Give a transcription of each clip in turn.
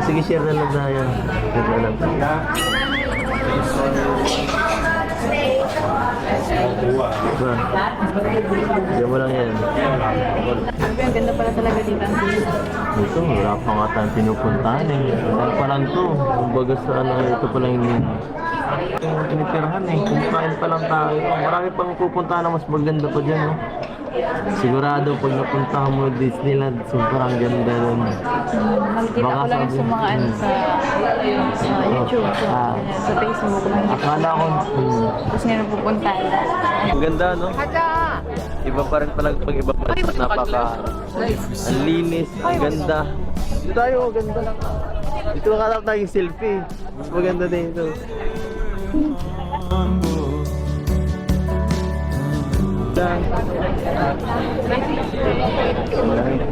Sige, share na lang tayo. Share na lang. Diyan mo lang yan. Ang ganda pala talaga dito. Ito, wala pa nga tayong pinupuntahan eh. Ano pa lang to? Kumbaga sa ano, ito pa lang yung tinitirahan eh. Kumakain pa lang tayo. Marami pang pupuntahan na mas maganda pa dyan oh. Sigurado pag napuntahan mo Disneyland, sobrang ganda nun. Nakikita ko lang sa mga ano sa YouTube, sa Facebook. Akala ko, Tapos ngayon pupunta. ang ganda no? Iba pa rin palang pag iba pa. Napaka, ang linis, ang ganda. Dito tayo, ganda lang. Dito nakatap tayong selfie. Mas maganda din ito.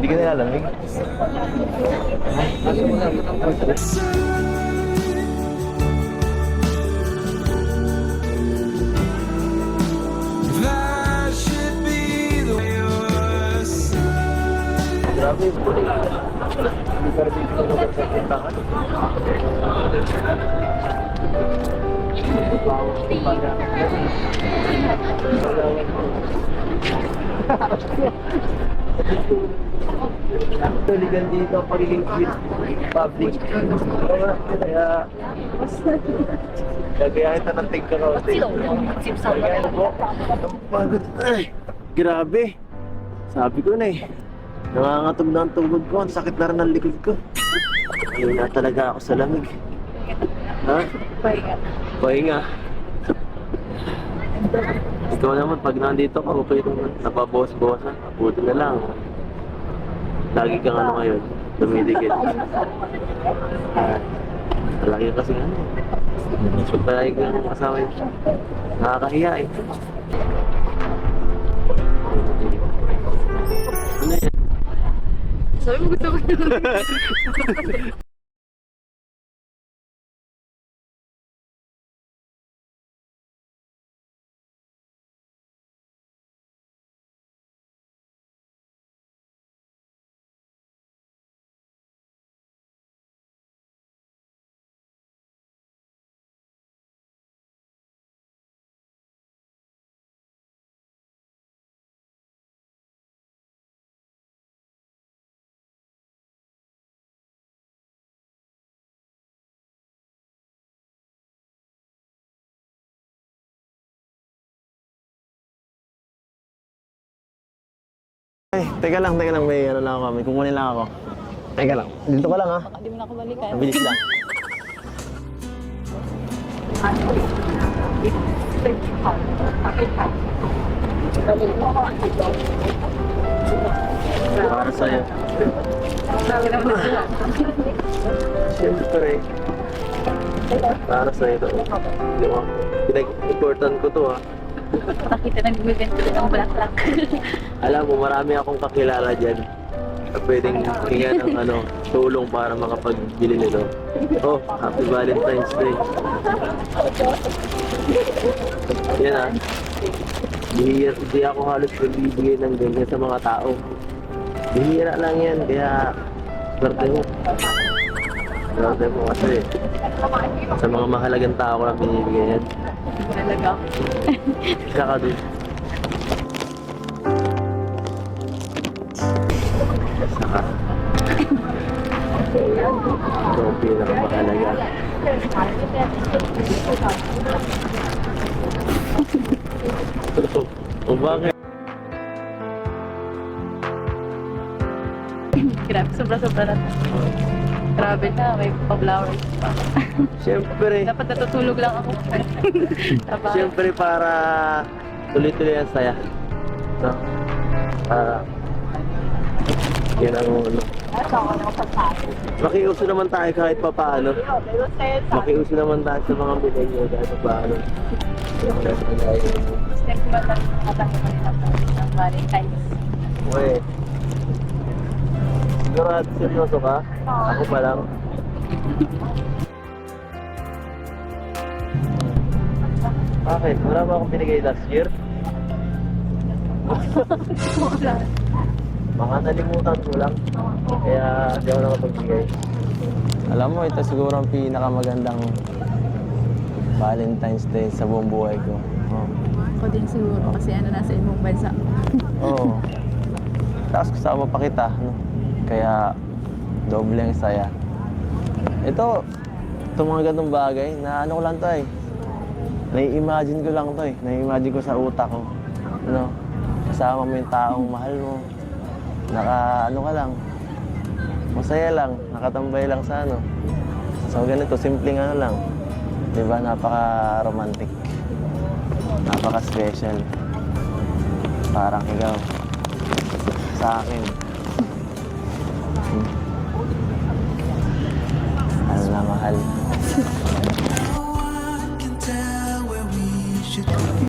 Hindi ka nilalamig? Grabe, hindi ka rin dito nagsasakitangan. Tuligan dito ang pagiging public. Kaya gagayahin na ng tigka-kaunti. Gagayahin po. Ang pagod. Ay, grabe. Sabi ko na eh. Nangangatog na ang tugod ko. Ang sakit na rin ang likod ko. Ayun na talaga ako sa lamig. Ha? Pahinga. Pahinga. Ikaw naman, pag nandito ka, okay naman. Napabawas-bawasan. Buti na lang. Lagi kang ano ngayon, dumidikit. Lagi kasi ano. Pag palagi kang kasama yun. Nakakahiya eh. Ano yan? Sabi mo gusto ko Ay, teka lang, may ano lang ako, may kukunin lang ako. Teka lang, dito ka lang ha. Hindi mo na ako balikan. Mabilis lang. Para sa'yo. Siyempre. Para sa'yo ito. Pinag-important ko to ha. Nakita nagbibenta ng black. Alam mo, marami akong kakilala dyan na pwedeng hingan ng ano, tulong para makapagbili nito. Oh, Happy Valentine's Day. Yan ah. Hindi ako halos nagbibigay ng ganyan sa mga tao. Bihira lang yan, kaya swerte mo. Swerte mo kasi sa mga mahalagang tao ko lang binibigay yan. Talaga. Saka din. Saka. Ito ang pinakamahalaga. O bakit? Grabe, sobra-sobra na. Grabe na, may pa-flowers pa. Siyempre. Dapat natutulog lang ako. Siyempre para tuloy-tuloy ang saya. No? Para yan ang ano. Makiuso naman tayo kahit pa paano. Makiuso naman tayo sa mga millennial kahit pa paano. Next month, nakatangin ko nila ng Valentine's. Uy. Sigurado seryoso ka? Ako pa lang. Bakit? Wala ba akong binigay last year? Wala. Baka nalimutan ko lang. Kaya hindi ako nakapagbigay. Alam mo, ito siguro ang pinakamagandang Valentine's Day sa buong buhay ko. Oh. Ako din siguro kasi nasa ibang bansa. Oo. Tapos kasama pa kita, no? Kaya doble ang saya. Itong mga ganong bagay, na ano ko lang to eh. Nai-imagine ko lang to eh. Nai-imagine ko sa utak ko. No? Kasama mo yung taong mahal mo. Ano ka lang. Masaya lang. Nakatambay lang sa ano. So ganito, simpleng ano lang. Diba? Napaka-romantic. Napaka-special. Parang ikaw. Sa akin. Mahal na mahal.